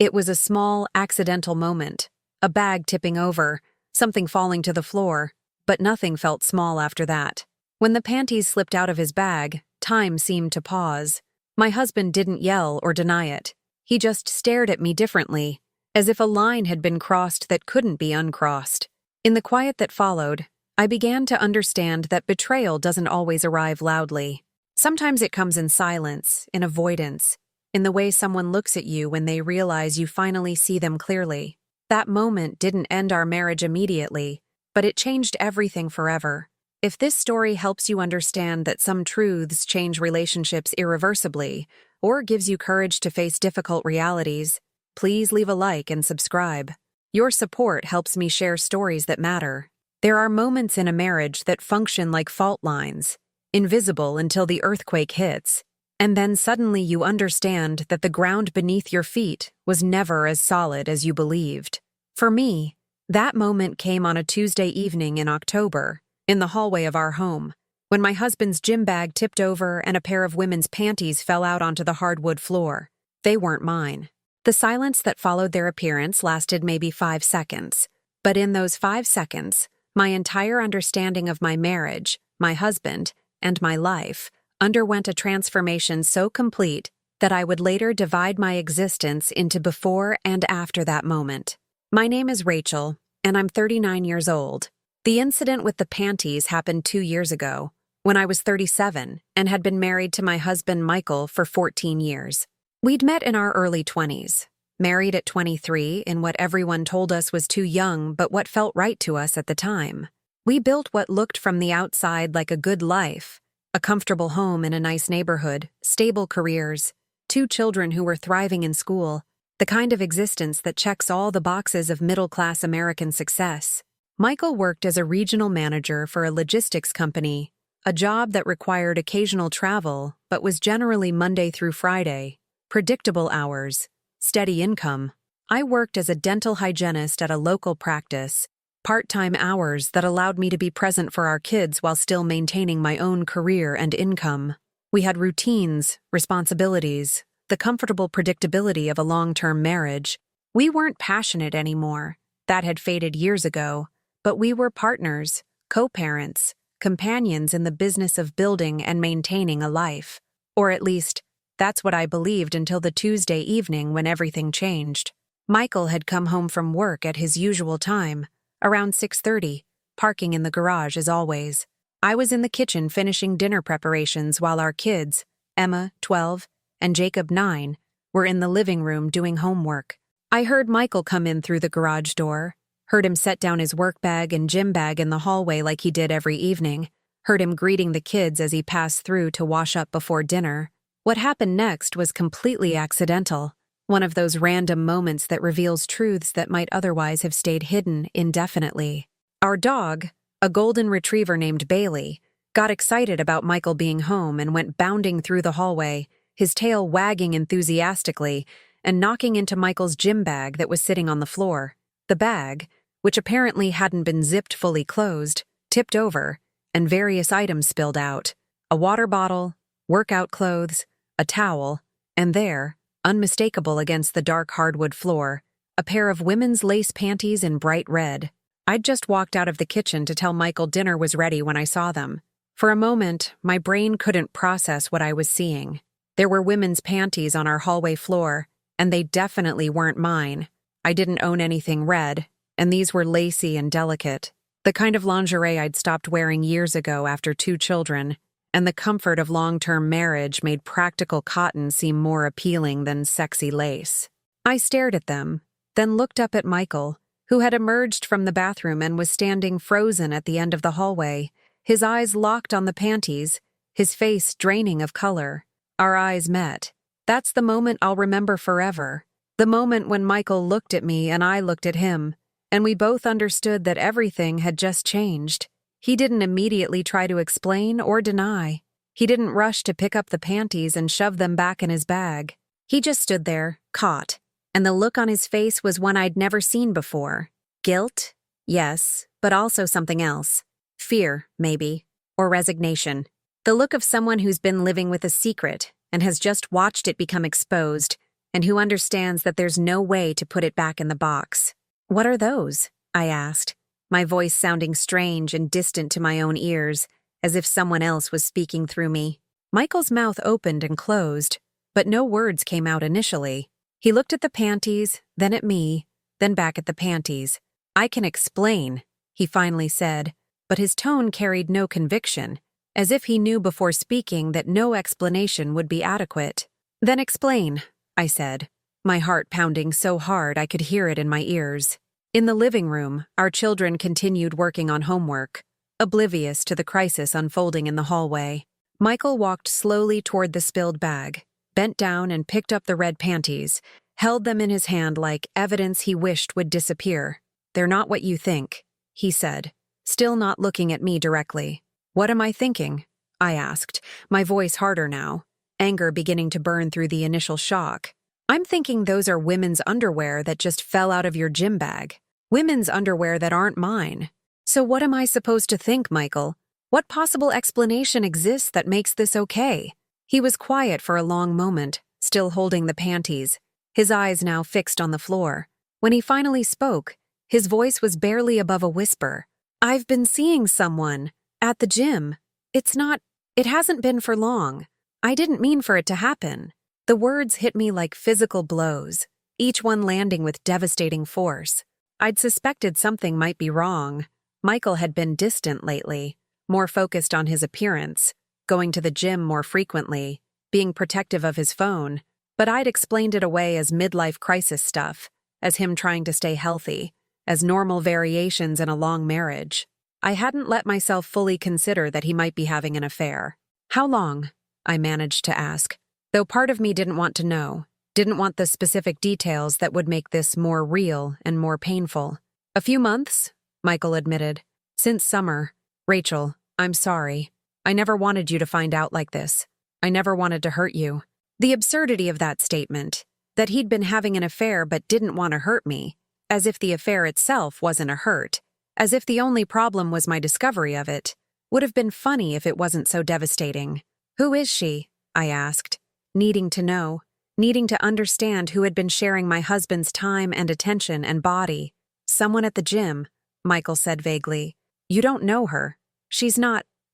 It was a small, accidental moment. A bag tipping over, something falling to the floor, but nothing felt small after that. When the panties slipped out of his bag, time seemed to pause. My husband didn't yell or deny it. He just stared at me differently, as if a line had been crossed that couldn't be uncrossed. In the quiet that followed, I began to understand that betrayal doesn't always arrive loudly. Sometimes it comes in silence, in avoidance, in the way someone looks at you when they realize you finally see them clearly. That moment didn't end our marriage immediately, but it changed everything forever. If this story helps you understand that some truths change relationships irreversibly, or gives you courage to face difficult realities, please leave a like and subscribe. Your support helps me share stories that matter. There are moments in a marriage that function like fault lines, invisible until the earthquake hits, and then suddenly you understand that the ground beneath your feet was never as solid as you believed. For me, that moment came on a Tuesday evening in October, in the hallway of our home, when my husband's gym bag tipped over and a pair of women's panties fell out onto the hardwood floor. They weren't mine. The silence that followed their appearance lasted maybe 5 seconds, but in those 5 seconds, my entire understanding of my marriage, my husband, and my life underwent a transformation so complete that I would later divide my existence into before and after that moment. My name is Rachel, and I'm 39 years old. The incident with the panties happened 2 years ago, when I was 37 and had been married to my husband Michael for 14 years. We'd met in our early 20s, married at 23 in what everyone told us was too young but what felt right to us at the time. We built what looked from the outside like a good life, a comfortable home in a nice neighborhood, stable careers, 2 children who were thriving in school, the kind of existence that checks all the boxes of middle-class American success. Michael worked as a regional manager for a logistics company, a job that required occasional travel but was generally Monday through Friday, predictable hours, steady income. I worked as a dental hygienist at a local practice, part-time hours that allowed me to be present for our kids while still maintaining my own career and income. We had routines, responsibilities, the comfortable predictability of a long-term marriage. We weren't passionate anymore. That had faded years ago. But we were partners, co-parents, companions in the business of building and maintaining a life. Or at least, that's what I believed until the Tuesday evening when everything changed. Michael had come home from work at his usual time, around 6:30, parking in the garage as always. I was in the kitchen finishing dinner preparations while our kids, Emma, 12, and Jacob, 9, were in the living room doing homework. I heard Michael come in through the garage door, heard him set down his work bag and gym bag in the hallway like he did every evening, heard him greeting the kids as he passed through to wash up before dinner. What happened next was completely accidental, one of those random moments that reveals truths that might otherwise have stayed hidden indefinitely. Our dog, a golden retriever named Bailey, got excited about Michael being home and went bounding through the hallway, his tail wagging enthusiastically and knocking into Michael's gym bag that was sitting on the floor. The bag, which apparently hadn't been zipped fully closed, tipped over, and various items spilled out. A water bottle, workout clothes, a towel, and there, unmistakable against the dark hardwood floor, a pair of women's lace panties in bright red. I'd just walked out of the kitchen to tell Michael dinner was ready when I saw them. For a moment, my brain couldn't process what I was seeing. There were women's panties on our hallway floor, and they definitely weren't mine. I didn't own anything red, and these were lacy and delicate, the kind of lingerie I'd stopped wearing years ago after 2 children, and the comfort of long-term marriage made practical cotton seem more appealing than sexy lace. I stared at them, then looked up at Michael, who had emerged from the bathroom and was standing frozen at the end of the hallway, his eyes locked on the panties, his face draining of color. Our eyes met. That's the moment I'll remember forever. The moment when Michael looked at me and I looked at him, and we both understood that everything had just changed. He didn't immediately try to explain or deny. He didn't rush to pick up the panties and shove them back in his bag. He just stood there, caught, and the look on his face was one I'd never seen before. Guilt? Yes, but also something else. Fear, maybe, or resignation. The look of someone who's been living with a secret and has just watched it become exposed, and who understands that there's no way to put it back in the box. What are those? I asked, my voice sounding strange and distant to my own ears, as if someone else was speaking through me. Michael's mouth opened and closed, but no words came out initially. He looked at the panties, then at me, then back at the panties. I can explain, he finally said, but his tone carried no conviction, as if he knew before speaking that no explanation would be adequate. Then explain, I said, my heart pounding so hard I could hear it in my ears. In the living room, our children continued working on homework, oblivious to the crisis unfolding in the hallway. Michael walked slowly toward the spilled bag, bent down and picked up the red panties, held them in his hand like evidence he wished would disappear. "They're not what you think," he said, still not looking at me directly. "What am I thinking?" I asked, my voice harder now, anger beginning to burn through the initial shock. "I'm thinking those are women's underwear that just fell out of your gym bag. Women's underwear that aren't mine. So what am I supposed to think, Michael? What possible explanation exists that makes this okay?" He was quiet for a long moment, still holding the panties, his eyes now fixed on the floor. When he finally spoke, his voice was barely above a whisper. "I've been seeing someone at the gym. It hasn't been for long. I didn't mean for it to happen." The words hit me like physical blows, each one landing with devastating force. I'd suspected something might be wrong. Michael had been distant lately, more focused on his appearance, going to the gym more frequently, being protective of his phone, but I'd explained it away as midlife crisis stuff, as him trying to stay healthy, as normal variations in a long marriage. I hadn't let myself fully consider that he might be having an affair. "How long?" I managed to ask, though part of me didn't want to know, didn't want the specific details that would make this more real and more painful. "A few months," Michael admitted. "Since summer. Rachel, I'm sorry. I never wanted you to find out like this. I never wanted to hurt you." The absurdity of that statement, that he'd been having an affair but didn't want to hurt me, as if the affair itself wasn't a hurt, as if the only problem was my discovery of it, would have been funny if it wasn't so devastating. "Who is she?" I asked, needing to know, needing to understand who had been sharing my husband's time and attention and body. "Someone at the gym," Michael said vaguely. "You don't know her.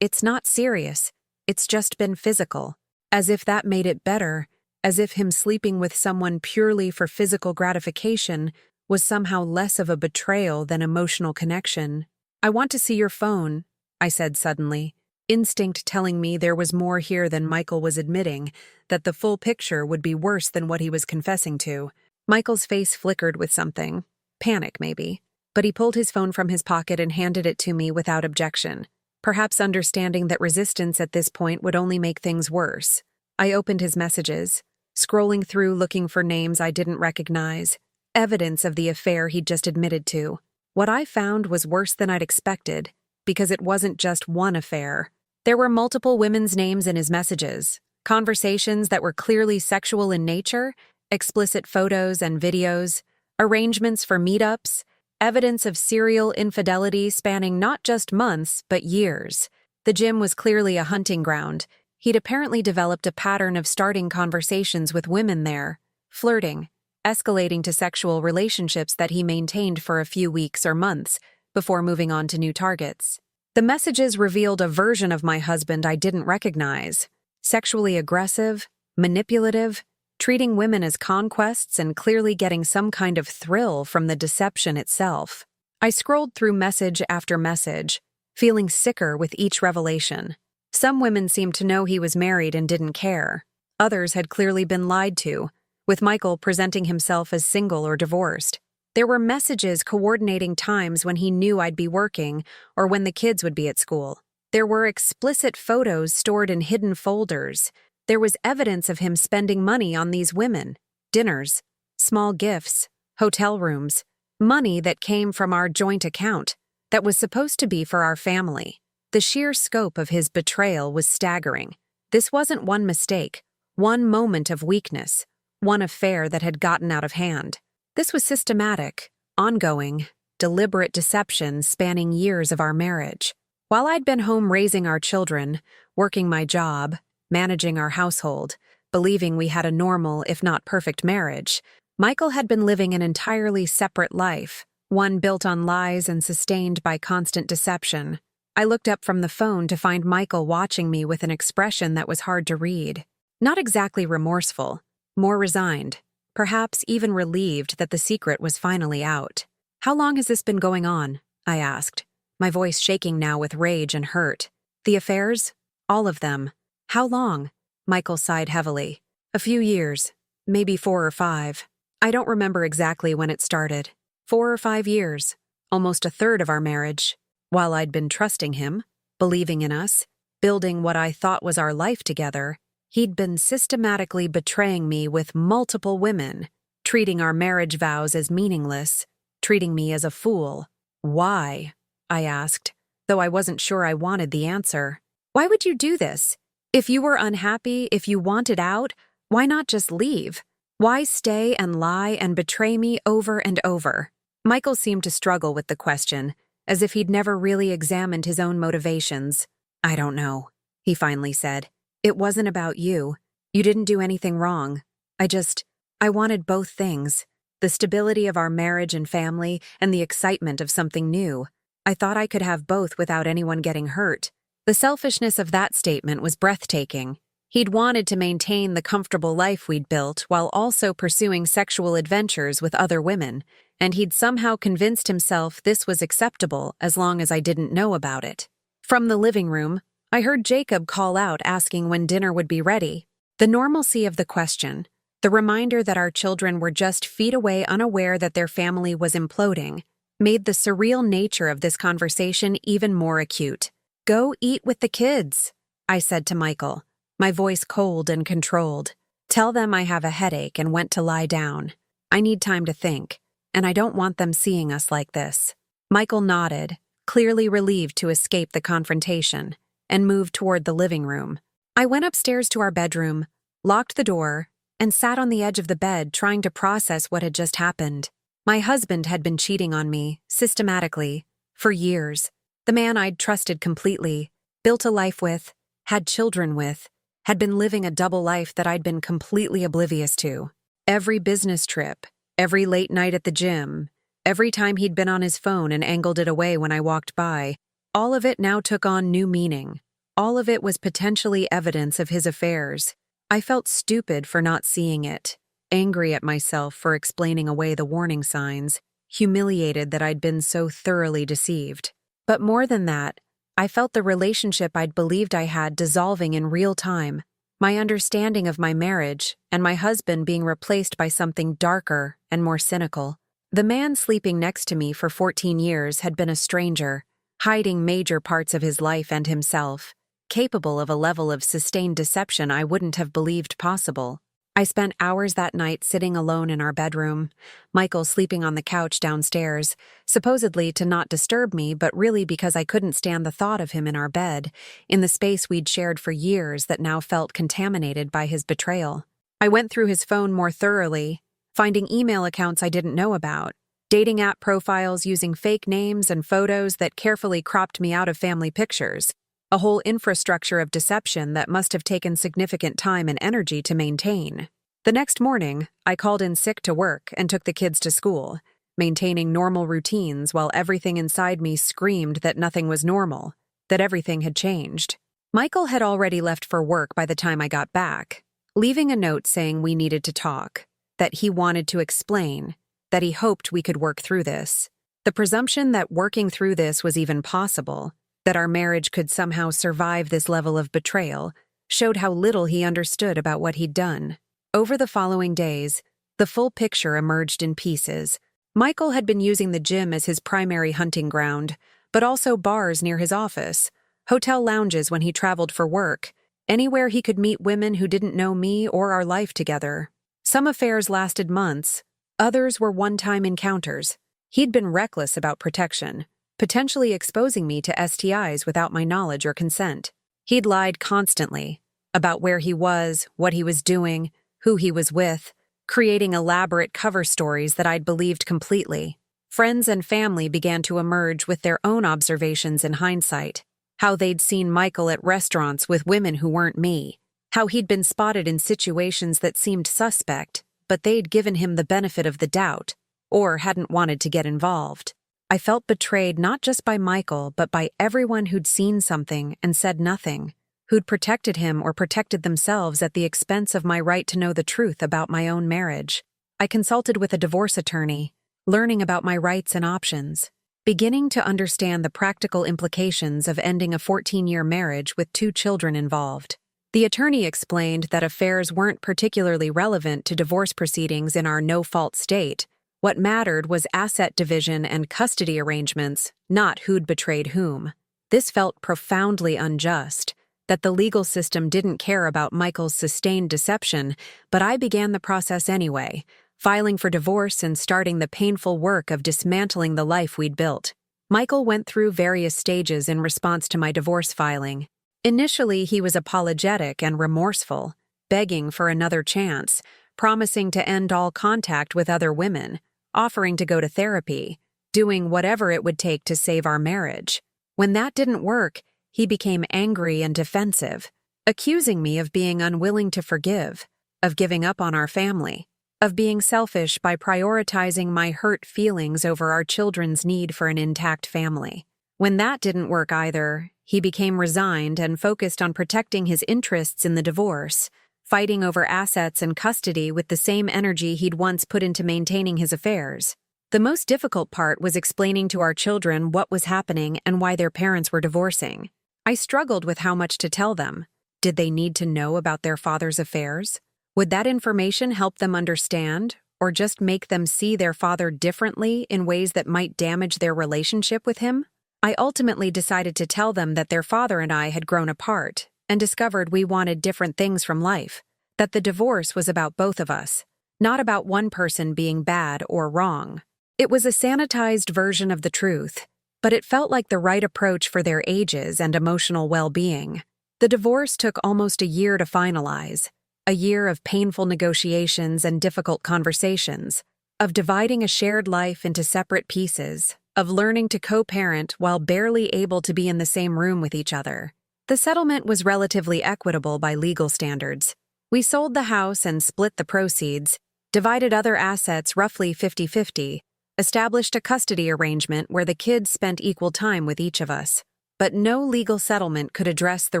It's not serious. It's just been physical." As if that made it better, as if him sleeping with someone purely for physical gratification was somehow less of a betrayal than emotional connection. "I want to see your phone," I said suddenly, instinct telling me there was more here than Michael was admitting, that the full picture would be worse than what he was confessing to. Michael's face flickered with something. Panic, maybe. But he pulled his phone from his pocket and handed it to me without objection, perhaps understanding that resistance at this point would only make things worse. I opened his messages, scrolling through looking for names I didn't recognize, evidence of the affair he'd just admitted to. What I found was worse than I'd expected, because it wasn't just one affair. There were multiple women's names in his messages, conversations that were clearly sexual in nature, explicit photos and videos, arrangements for meetups, evidence of serial infidelity spanning not just months, but years. The gym was clearly a hunting ground. He'd apparently developed a pattern of starting conversations with women there, flirting, escalating to sexual relationships that he maintained for a few weeks or months before moving on to new targets. The messages revealed a version of my husband I didn't recognize, sexually aggressive, manipulative, treating women as conquests and clearly getting some kind of thrill from the deception itself. I scrolled through message after message, feeling sicker with each revelation. Some women seemed to know he was married and didn't care. Others had clearly been lied to, with Michael presenting himself as single or divorced. There were messages coordinating times when he knew I'd be working or when the kids would be at school. There were explicit photos stored in hidden folders. There was evidence of him spending money on these women, dinners, small gifts, hotel rooms, money that came from our joint account that was supposed to be for our family. The sheer scope of his betrayal was staggering. This wasn't one mistake, one moment of weakness, one affair that had gotten out of hand. This was systematic, ongoing, deliberate deception spanning years of our marriage. While I'd been home raising our children, working my job, managing our household, believing we had a normal, if not perfect marriage. Michael had been living an entirely separate life, one built on lies and sustained by constant deception. I looked up from the phone to find Michael watching me with an expression that was hard to read. Not exactly remorseful, more resigned, perhaps even relieved that the secret was finally out. "How long has this been going on?" I asked, my voice shaking now with rage and hurt. "The affairs? All of them. How long?" Michael sighed heavily. "A few years, maybe 4 or 5. I don't remember exactly when it started. 4 or 5 years, almost a third of our marriage. While I'd been trusting him, believing in us, building what I thought was our life together, he'd been systematically betraying me with multiple women, treating our marriage vows as meaningless, treating me as a fool. Why? I asked, though I wasn't sure I wanted the answer. Why would you do this? If you were unhappy, if you wanted out, why not just leave? Why stay and lie and betray me over and over? Michael seemed to struggle with the question, as if he'd never really examined his own motivations. "I don't know," he finally said. "It wasn't about you. You didn't do anything wrong. I wanted both things. The stability of our marriage and family, and the excitement of something new. I thought I could have both without anyone getting hurt." The selfishness of that statement was breathtaking. He'd wanted to maintain the comfortable life we'd built while also pursuing sexual adventures with other women, and he'd somehow convinced himself this was acceptable as long as I didn't know about it. From the living room, I heard Jacob call out asking when dinner would be ready. The normalcy of the question, the reminder that our children were just feet away unaware that their family was imploding, made the surreal nature of this conversation even more acute. "Go eat with the kids," I said to Michael, my voice cold and controlled. "Tell them I have a headache and went to lie down. I need time to think, and I don't want them seeing us like this." Michael nodded, clearly relieved to escape the confrontation, and moved toward the living room. I went upstairs to our bedroom, locked the door, and sat on the edge of the bed trying to process what had just happened. My husband had been cheating on me, systematically, for years. The man I'd trusted completely, built a life with, had children with, had been living a double life that I'd been completely oblivious to. Every business trip, every late night at the gym, every time he'd been on his phone and angled it away when I walked by, all of it now took on new meaning. All of it was potentially evidence of his affairs. I felt stupid for not seeing it, angry at myself for explaining away the warning signs, humiliated that I'd been so thoroughly deceived. But more than that, I felt the relationship I'd believed I had dissolving in real time, my understanding of my marriage and my husband being replaced by something darker and more cynical. The man sleeping next to me for 14 years had been a stranger, hiding major parts of his life and himself, capable of a level of sustained deception I wouldn't have believed possible. I spent hours that night sitting alone in our bedroom, Michael sleeping on the couch downstairs, supposedly to not disturb me, but really because I couldn't stand the thought of him in our bed, in the space we'd shared for years that now felt contaminated by his betrayal. I went through his phone more thoroughly, finding email accounts I didn't know about, dating app profiles using fake names and photos that carefully cropped me out of family pictures. A whole infrastructure of deception that must have taken significant time and energy to maintain. The next morning, I called in sick to work and took the kids to school, maintaining normal routines while everything inside me screamed that nothing was normal, that everything had changed. Michael had already left for work by the time I got back, leaving a note saying we needed to talk, that he wanted to explain, that he hoped we could work through this. The presumption that working through this was even possible, that our marriage could somehow survive this level of betrayal, showed how little he understood about what he'd done. Over the following days, the full picture emerged in pieces. Michael had been using the gym as his primary hunting ground, but also bars near his office, hotel lounges when he traveled for work, anywhere he could meet women who didn't know me or our life together. Some affairs lasted months, others were one-time encounters. He'd been reckless about protection, potentially exposing me to STIs without my knowledge or consent. He'd lied constantly about where he was, what he was doing, who he was with, creating elaborate cover stories that I'd believed completely. Friends and family began to emerge with their own observations in hindsight, how they'd seen Michael at restaurants with women who weren't me, How he'd been spotted in situations that seemed suspect, but they'd given him the benefit of the doubt, or hadn't wanted to get involved. I felt betrayed not just by Michael, but by everyone who'd seen something and said nothing, who'd protected him or protected themselves at the expense of my right to know the truth about my own marriage. I consulted with a divorce attorney, learning about my rights and options, beginning to understand the practical implications of ending a 14-year marriage with 2 children involved. The attorney explained that affairs weren't particularly relevant to divorce proceedings in our no-fault state. What mattered was asset division and custody arrangements, not who'd betrayed whom. This felt profoundly unjust, that the legal system didn't care about Michael's sustained deception, but I began the process anyway, filing for divorce and starting the painful work of dismantling the life we'd built. Michael went through various stages in response to my divorce filing. Initially, he was apologetic and remorseful, begging for another chance, promising to end all contact with other women, offering to go to therapy, doing whatever it would take to save our marriage. When that didn't work, he became angry and defensive, accusing me of being unwilling to forgive, of giving up on our family, of being selfish by prioritizing my hurt feelings over our children's need for an intact family. When that didn't work either, he became resigned and focused on protecting his interests in the divorce, fighting over assets and custody with the same energy he'd once put into maintaining his affairs. The most difficult part was explaining to our children what was happening and why their parents were divorcing. I struggled with how much to tell them. Did they need to know about their father's affairs? Would that information help them understand, or just make them see their father differently in ways that might damage their relationship with him? I ultimately decided to tell them that their father and I had grown apart, and discovered we wanted different things from life, that the divorce was about both of us, not about one person being bad or wrong. It was a sanitized version of the truth, but it felt like the right approach for their ages and emotional well-being. The divorce took almost a year to finalize, a year of painful negotiations and difficult conversations, of dividing a shared life into separate pieces, of learning to co-parent while barely able to be in the same room with each other. The settlement was relatively equitable by legal standards. We sold the house and split the proceeds, divided other assets roughly 50-50, established a custody arrangement where the kids spent equal time with each of us. But no legal settlement could address the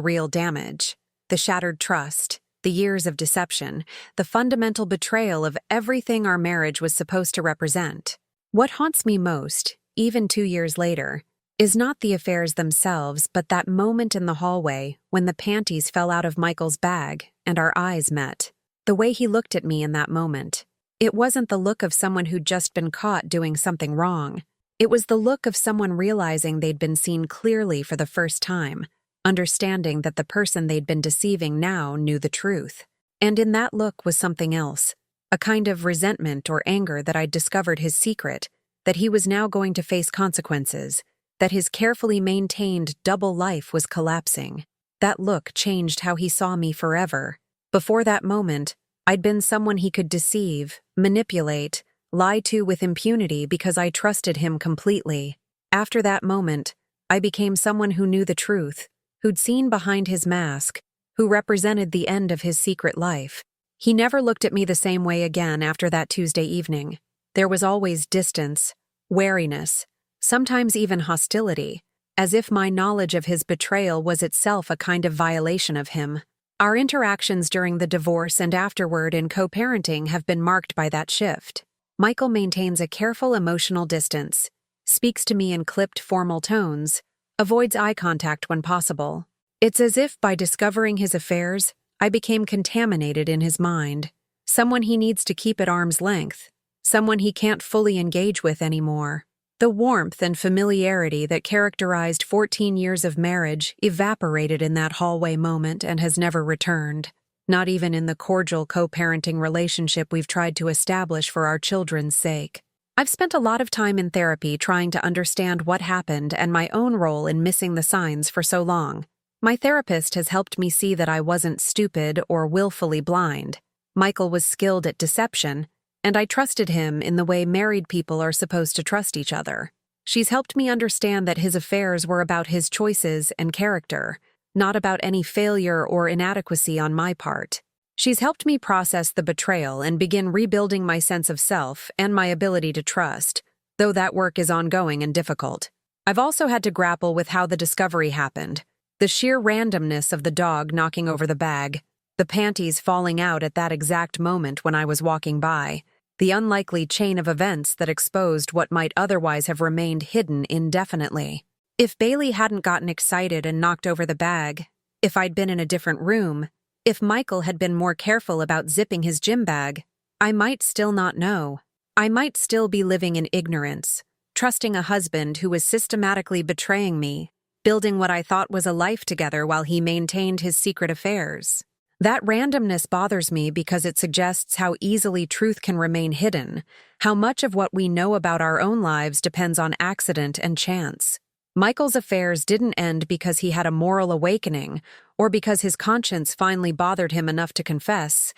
real damage, the shattered trust, the years of deception, the fundamental betrayal of everything our marriage was supposed to represent. What haunts me most, even 2 years later, is not the affairs themselves, but that moment in the hallway when the panties fell out of Michael's bag and our eyes met. The way he looked at me in that moment. It wasn't the look of someone who'd just been caught doing something wrong. It was the look of someone realizing they'd been seen clearly for the first time, understanding that the person they'd been deceiving now knew the truth. And in that look was something else, a kind of resentment or anger that I'd discovered his secret, that he was now going to face consequences, that his carefully maintained double life was collapsing. That look changed how he saw me forever. Before that moment, I'd been someone he could deceive, manipulate, lie to with impunity because I trusted him completely. After that moment, I became someone who knew the truth, who'd seen behind his mask, who represented the end of his secret life. He never looked at me the same way again after that Tuesday evening. There was always distance, wariness, sometimes even hostility, as if my knowledge of his betrayal was itself a kind of violation of him. Our interactions during the divorce and afterward in co-parenting have been marked by that shift. Michael maintains a careful emotional distance, speaks to me in clipped formal tones, avoids eye contact when possible. It's as if by discovering his affairs, I became contaminated in his mind, someone he needs to keep at arm's length, someone he can't fully engage with anymore. The warmth and familiarity that characterized 14 years of marriage evaporated in that hallway moment and has never returned, not even in the cordial co-parenting relationship we've tried to establish for our children's sake. I've spent a lot of time in therapy trying to understand what happened and my own role in missing the signs for so long. My therapist has helped me see that I wasn't stupid or willfully blind. Michael was skilled at deception, and I trusted him in the way married people are supposed to trust each other. She's helped me understand that his affairs were about his choices and character, not about any failure or inadequacy on my part. She's helped me process the betrayal and begin rebuilding my sense of self and my ability to trust, though that work is ongoing and difficult. I've also had to grapple with how the discovery happened. The sheer randomness of the dog knocking over the bag, the panties falling out at that exact moment when I was walking by, the unlikely chain of events that exposed what might otherwise have remained hidden indefinitely. If Bailey hadn't gotten excited and knocked over the bag, if I'd been in a different room, if Michael had been more careful about zipping his gym bag, I might still not know. I might still be living in ignorance, trusting a husband who was systematically betraying me, building what I thought was a life together while he maintained his secret affairs. That randomness bothers me because it suggests how easily truth can remain hidden, how much of what we know about our own lives depends on accident and chance. Michael's affairs didn't end because he had a moral awakening or because his conscience finally bothered him enough to confess.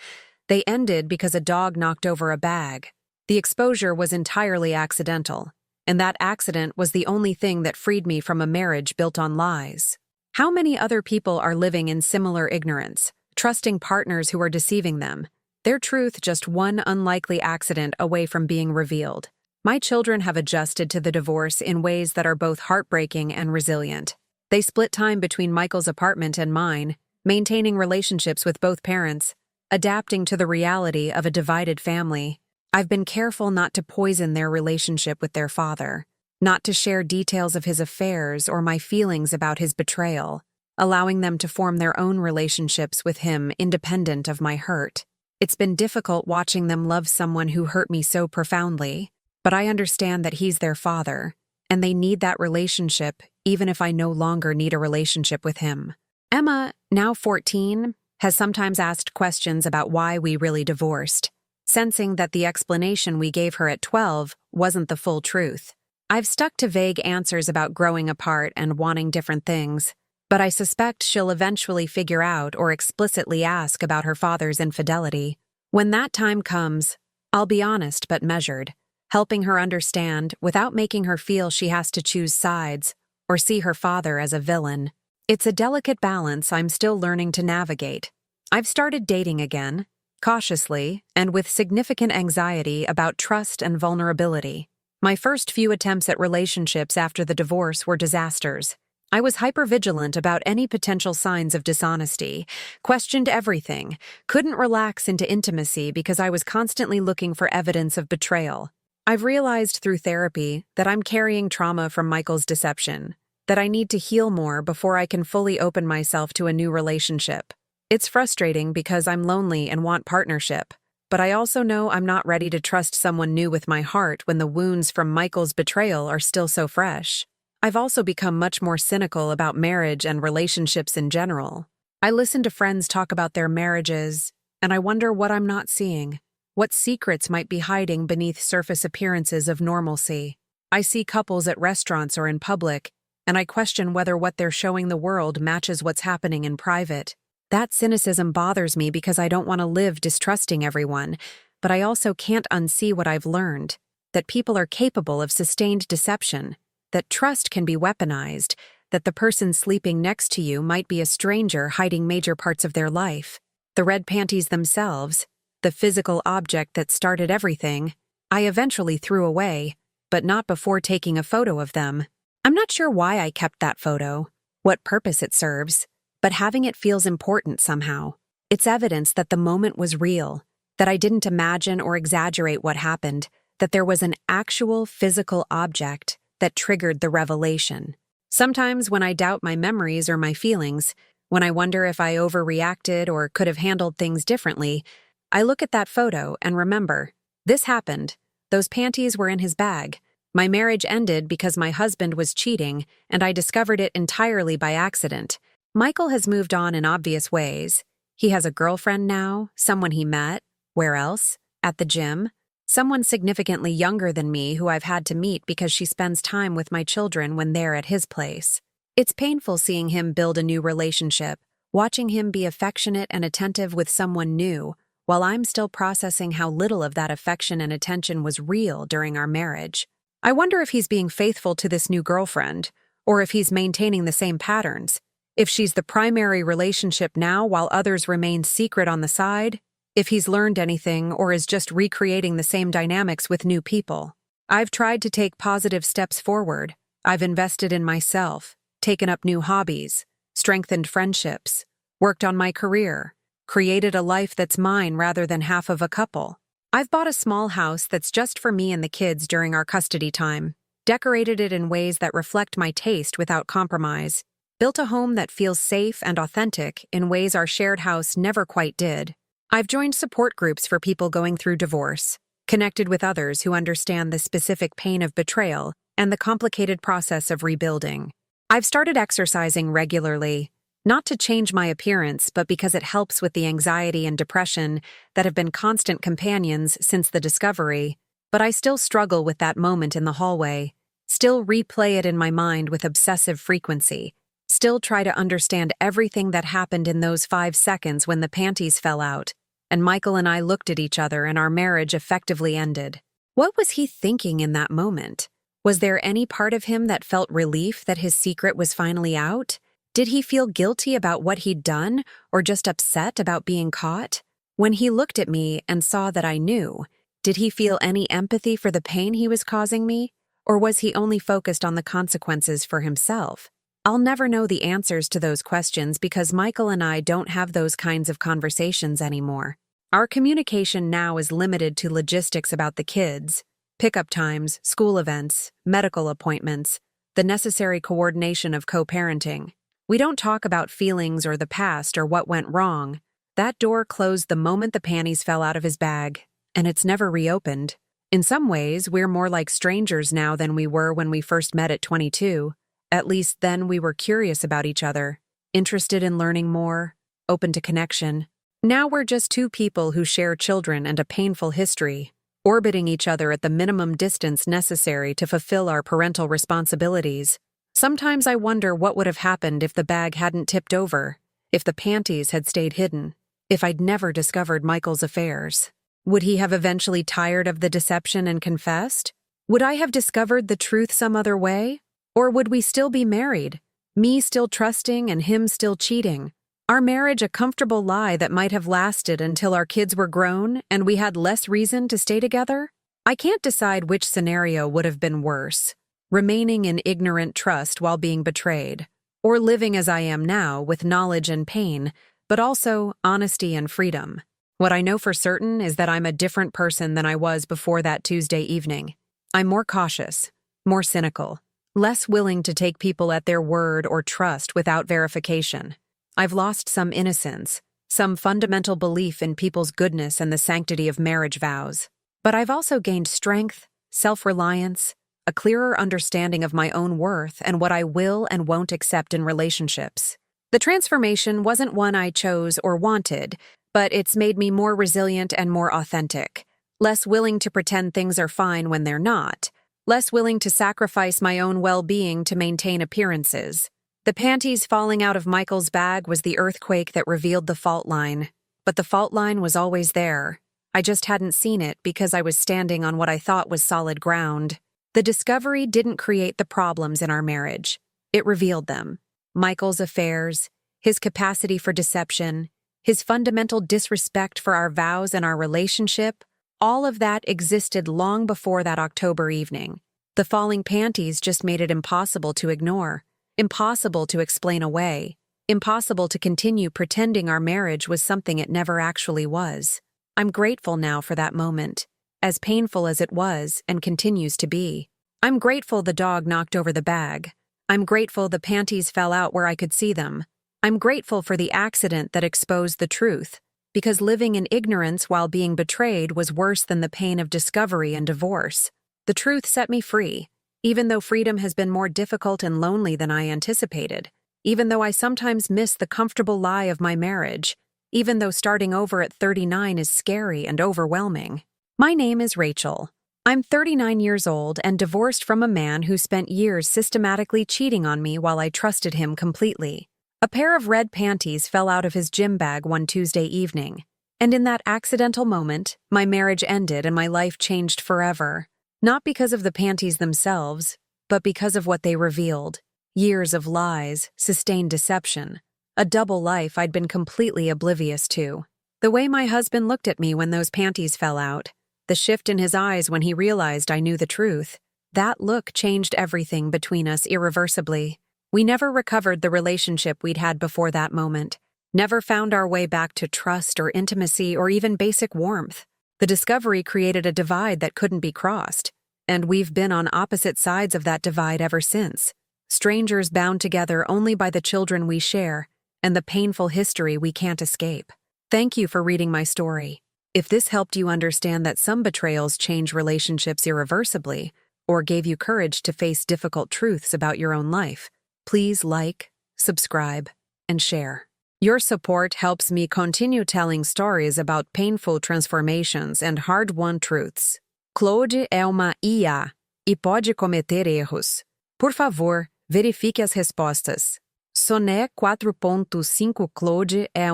They ended because a dog knocked over a bag. The exposure was entirely accidental, and that accident was the only thing that freed me from a marriage built on lies. How many other people are living in similar ignorance, trusting partners who are deceiving them, their truth just one unlikely accident away from being revealed? My children have adjusted to the divorce in ways that are both heartbreaking and resilient. They split time between Michael's apartment and mine, maintaining relationships with both parents, adapting to the reality of a divided family. I've been careful not to poison their relationship with their father, not to share details of his affairs or my feelings about his betrayal, allowing them to form their own relationships with him independent of my hurt. It's been difficult watching them love someone who hurt me so profoundly, but I understand that he's their father, and they need that relationship even if I no longer need a relationship with him. Emma, now 14, has sometimes asked questions about why we really divorced, sensing that the explanation we gave her at 12 wasn't the full truth. I've stuck to vague answers about growing apart and wanting different things, but I suspect she'll eventually figure out or explicitly ask about her father's infidelity. When that time comes, I'll be honest but measured, helping her understand without making her feel she has to choose sides or see her father as a villain. It's a delicate balance I'm still learning to navigate. I've started dating again, cautiously and with significant anxiety about trust and vulnerability. My first few attempts at relationships after the divorce were disasters. I was hypervigilant about any potential signs of dishonesty, questioned everything, couldn't relax into intimacy because I was constantly looking for evidence of betrayal. I've realized through therapy that I'm carrying trauma from Michael's deception, that I need to heal more before I can fully open myself to a new relationship. It's frustrating because I'm lonely and want partnership, but I also know I'm not ready to trust someone new with my heart when the wounds from Michael's betrayal are still so fresh. I've also become much more cynical about marriage and relationships in general. I listen to friends talk about their marriages, and I wonder what I'm not seeing, what secrets might be hiding beneath surface appearances of normalcy. I see couples at restaurants or in public, and I question whether what they're showing the world matches what's happening in private. That cynicism bothers me because I don't want to live distrusting everyone, but I also can't unsee what I've learned, that people are capable of sustained deception, that trust can be weaponized, that the person sleeping next to you might be a stranger hiding major parts of their life. The red panties themselves, the physical object that started everything, I eventually threw away, but not before taking a photo of them. I'm not sure why I kept that photo, what purpose it serves, but having it feels important somehow. It's evidence that the moment was real, that I didn't imagine or exaggerate what happened, that there was an actual physical object that triggered the revelation. Sometimes when I doubt my memories or my feelings, when I wonder if I overreacted or could have handled things differently, I look at that photo and remember, this happened. Those panties were in his bag. My marriage ended because my husband was cheating, and I discovered it entirely by accident. Michael has moved on in obvious ways. He has a girlfriend now, someone he met. Where else? At the gym. Someone significantly younger than me who I've had to meet because she spends time with my children when they're at his place. It's painful seeing him build a new relationship, watching him be affectionate and attentive with someone new, while I'm still processing how little of that affection and attention was real during our marriage. I wonder if he's being faithful to this new girlfriend, or if he's maintaining the same patterns. If she's the primary relationship now while others remain secret on the side, if he's learned anything or is just recreating the same dynamics with new people. I've tried to take positive steps forward. I've invested in myself, taken up new hobbies, strengthened friendships, worked on my career, created a life that's mine rather than half of a couple. I've bought a small house that's just for me and the kids during our custody time, decorated it in ways that reflect my taste without compromise, built a home that feels safe and authentic in ways our shared house never quite did. I've joined support groups for people going through divorce, connected with others who understand the specific pain of betrayal and the complicated process of rebuilding. I've started exercising regularly, not to change my appearance, but because it helps with the anxiety and depression that have been constant companions since the discovery. But I still struggle with that moment in the hallway, still replay it in my mind with obsessive frequency, still try to understand everything that happened in those 5 seconds when the panties fell out, and Michael and I looked at each other and our marriage effectively ended. What was he thinking in that moment? Was there any part of him that felt relief that his secret was finally out? Did he feel guilty about what he'd done, or just upset about being caught? When he looked at me and saw that I knew, did he feel any empathy for the pain he was causing me? Or was he only focused on the consequences for himself? I'll never know the answers to those questions because Michael and I don't have those kinds of conversations anymore. Our communication now is limited to logistics about the kids, pickup times, school events, medical appointments, the necessary coordination of co-parenting. We don't talk about feelings or the past or what went wrong. That door closed the moment the panties fell out of his bag, and it's never reopened. In some ways, we're more like strangers now than we were when we first met at 22. At least then we were curious about each other, interested in learning more, open to connection. Now we're just two people who share children and a painful history, orbiting each other at the minimum distance necessary to fulfill our parental responsibilities. Sometimes I wonder what would have happened if the bag hadn't tipped over, if the panties had stayed hidden, if I'd never discovered Michael's affairs. Would he have eventually tired of the deception and confessed? Would I have discovered the truth some other way? Or would we still be married, me still trusting and him still cheating? Our marriage a comfortable lie that might have lasted until our kids were grown and we had less reason to stay together? I can't decide which scenario would have been worse, remaining in ignorant trust while being betrayed, or living as I am now with knowledge and pain, but also honesty and freedom. What I know for certain is that I'm a different person than I was before that Tuesday evening. I'm more cautious, more cynical, less willing to take people at their word or trust without verification. I've lost some innocence, some fundamental belief in people's goodness and the sanctity of marriage vows. But I've also gained strength, self-reliance, a clearer understanding of my own worth and what I will and won't accept in relationships. The transformation wasn't one I chose or wanted, but it's made me more resilient and more authentic, less willing to pretend things are fine when they're not, less willing to sacrifice my own well-being to maintain appearances. The panties falling out of Michael's bag was the earthquake that revealed the fault line, but the fault line was always there. I just hadn't seen it because I was standing on what I thought was solid ground. The discovery didn't create the problems in our marriage. It revealed them. Michael's affairs, his capacity for deception, his fundamental disrespect for our vows and our relationship, all of that existed long before that October evening. The falling panties just made it impossible to ignore, impossible to explain away, impossible to continue pretending our marriage was something it never actually was. I'm grateful now for that moment, as painful as it was and continues to be. I'm grateful the dog knocked over the bag. I'm grateful the panties fell out where I could see them. I'm grateful for the accident that exposed the truth, because living in ignorance while being betrayed was worse than the pain of discovery and divorce. The truth set me free, even though freedom has been more difficult and lonely than I anticipated, even though I sometimes miss the comfortable lie of my marriage, even though starting over at 39 is scary and overwhelming. My name is Rachel. I'm 39 years old and divorced from a man who spent years systematically cheating on me while I trusted him completely. A pair of red panties fell out of his gym bag one Tuesday evening, and in that accidental moment, my marriage ended and my life changed forever. Not because of the panties themselves, but because of what they revealed. Years of lies, sustained deception. A double life I'd been completely oblivious to. The way my husband looked at me when those panties fell out, the shift in his eyes when he realized I knew the truth, that look changed everything between us irreversibly. We never recovered the relationship we'd had before that moment, never found our way back to trust or intimacy or even basic warmth. The discovery created a divide that couldn't be crossed, and we've been on opposite sides of that divide ever since. Strangers bound together only by the children we share and the painful history we can't escape. Thank you for reading my story. If this helped you understand that some betrayals change relationships irreversibly, or gave you courage to face difficult truths about your own life, please like, subscribe, and share. Your support helps me continue telling stories about painful transformations and hard-won truths. Claude é uma IA e pode cometer erros. Por favor, verifique as respostas. Soné 4.5 Claude é